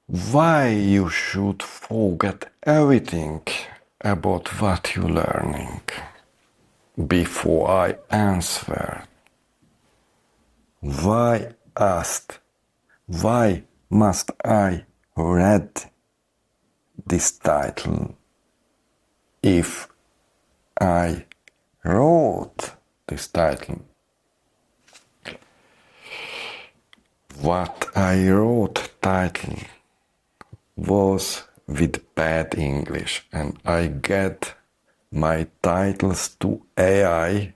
Why you should forget everything about what you're learning? Before I answer, why must I read this title if I wrote this title? What I wrote title was with bad English, and I get my titles to AI,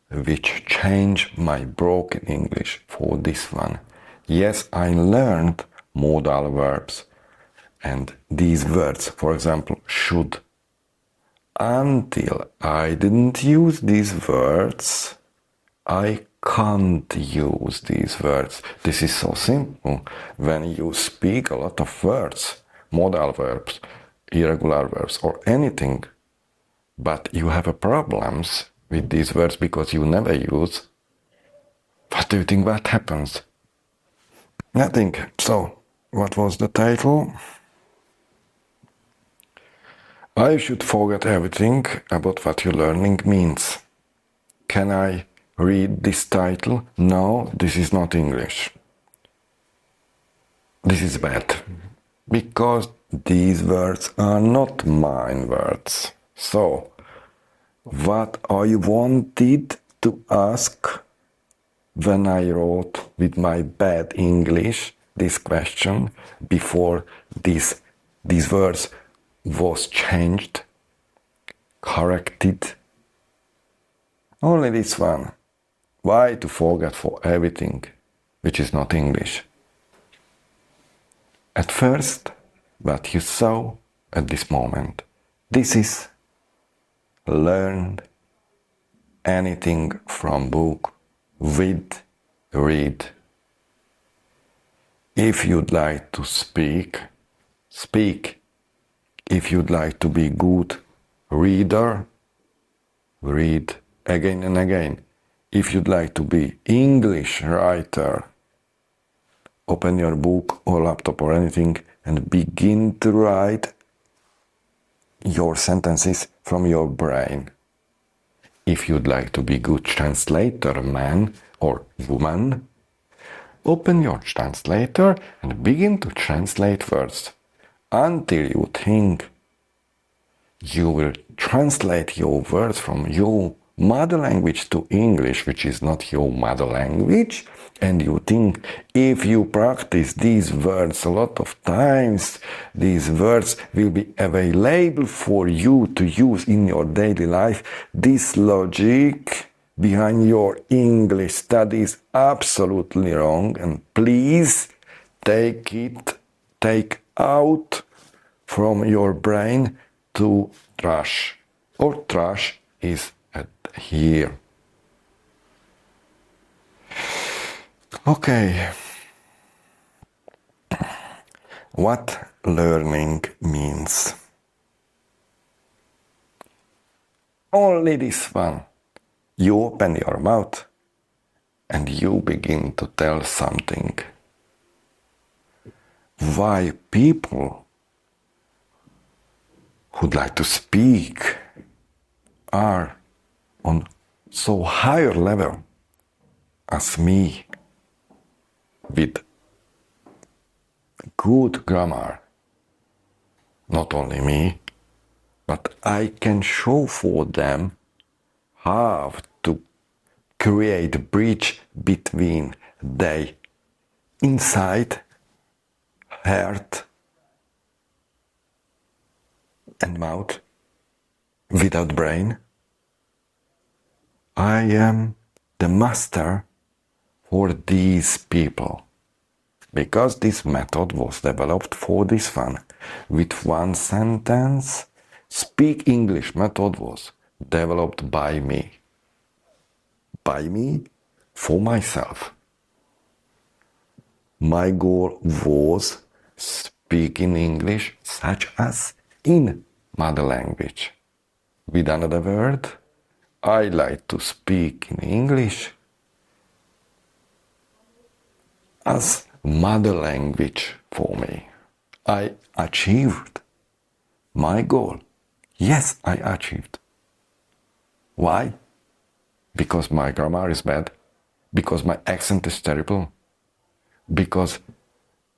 which changed my broken English for this one. Yes, I learned modal verbs and these words, for example, should. Until I didn't use these words, I can't use these words. This is so simple. When you speak a lot of words, modal verbs, irregular verbs, or anything, but you have problems with these words because you never use, what do you think what happens? Nothing. So, what was the title? I should forget everything about what you're learning means. Can I read this title? No, this is not English. This is bad. Because these words are not mine words. So, what I wanted to ask when I wrote with my bad English this question before these words was changed, corrected, only this one. Why to forget for everything which is not English? At first, what you saw at this moment, this is learn anything from book with read. If you'd like to speak, speak. If you'd like to be good reader, read again and again. If you'd like to be English writer, open your book or laptop or anything and begin to write your sentences from your brain. If you'd like to be good translator, man or woman, open your translator and begin to translate words until you think you will translate your words from your mother language to English, which is not your mother language, and you think if you practice these words a lot of times, these words will be available for you to use in your daily life. This logic behind your English study is absolutely wrong, and please take out from your brain to trash, or trash is at here. Okay. What learning means? Only this one. You open your mouth and you begin to tell something. Why people who'd like to speak are on so higher level as me with good grammar. Not only me, but I can show for them how to create a bridge between their inside, heart, and mouth without brain. I am the master for these people, because this method was developed for this one. With one sentence, Speak English method was developed by me. By me, for myself. My goal was speaking English such as in mother language. With another word, I like to speak in English as mother language for me. I achieved my goal. Yes, I achieved. Why? Because my grammar is bad, because my accent is terrible, because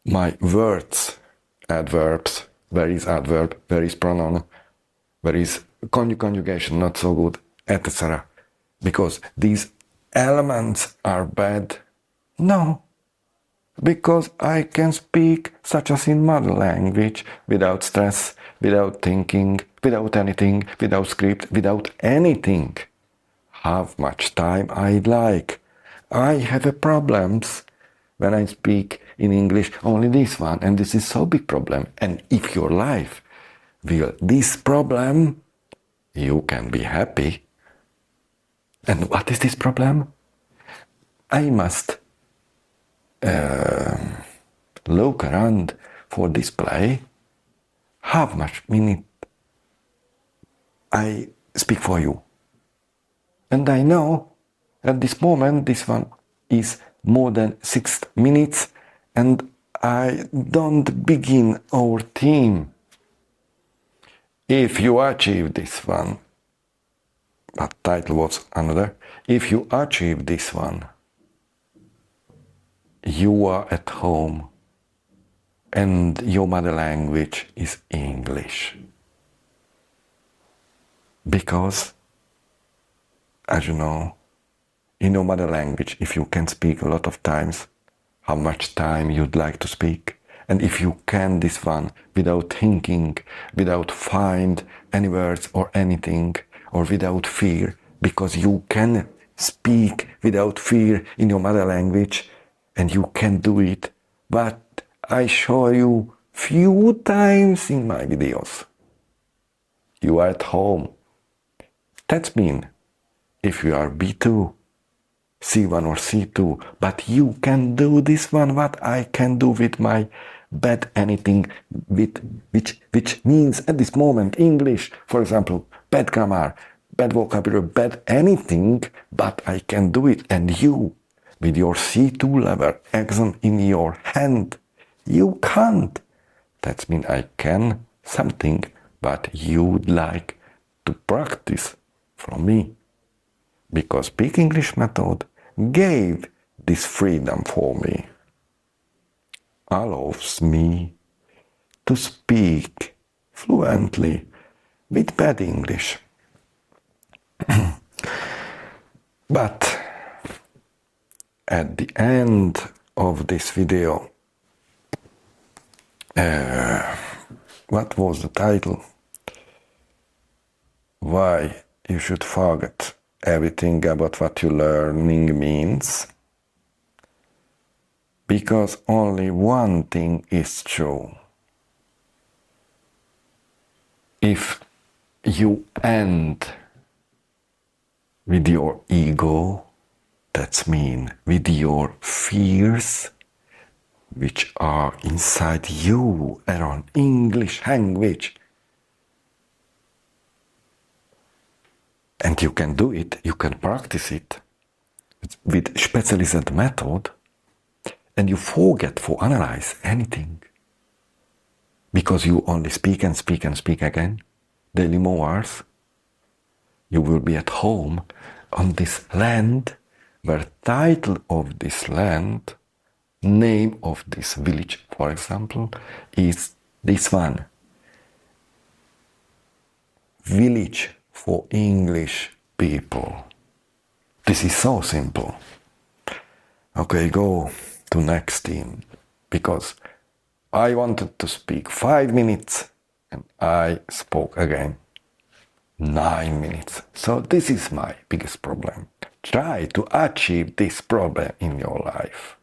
my words, adverbs, where is adverb, where is pronoun, where is conjugation not so good, etc. Because these elements are bad? No, because I can speak such as in mother language without stress, without thinking, without anything, without script, without anything. How much time I like. I have a problems when I speak in English, only this one, and this is so big problem. And if your life will this problem, you can be happy. And what is this problem? I must look around for display. How much minute I speak for you? And I know at this moment this one is more than 6 minutes and I don't begin our team. If you achieve this one, but title was another, if you achieve this one, you are at home and your mother language is English. Because, as you know, in your mother language, if you can speak a lot of times, how much time you'd like to speak, and if you can this one without thinking, without find any words or anything, or without fear, because you can speak without fear in your mother language, and you can do it, but I show you few times in my videos. You are at home. That means if you are B2, C1 or C2, but you can do this one, what I can do with my bad anything, with which means at this moment English, for example, bad grammar, bad vocabulary, bad anything, but I can do it. And you, with your C2 level exam in your hand, you can't. That means I can something, but you'd like to practice from me. Because Speak English method gave this freedom for me. Allows me to speak fluently with bad English. But at the end of this video, what was the title? Why you should forget everything about what you learning means? Because only one thing is true. If you end with your ego, that's mean with your fears, which are inside you around English language. And you can do it, you can practice it with specialized method, and you forget to analyze anything. Because you only speak and speak and speak again, daily more hours. You will be at home on this land where title of this land, name of this village, for example, is this one. Village for English people. This is so simple. Okay, go to next team. Because I wanted to speak 5 minutes and I spoke again 9 minutes. So this is my biggest problem. Try to achieve this problem in your life.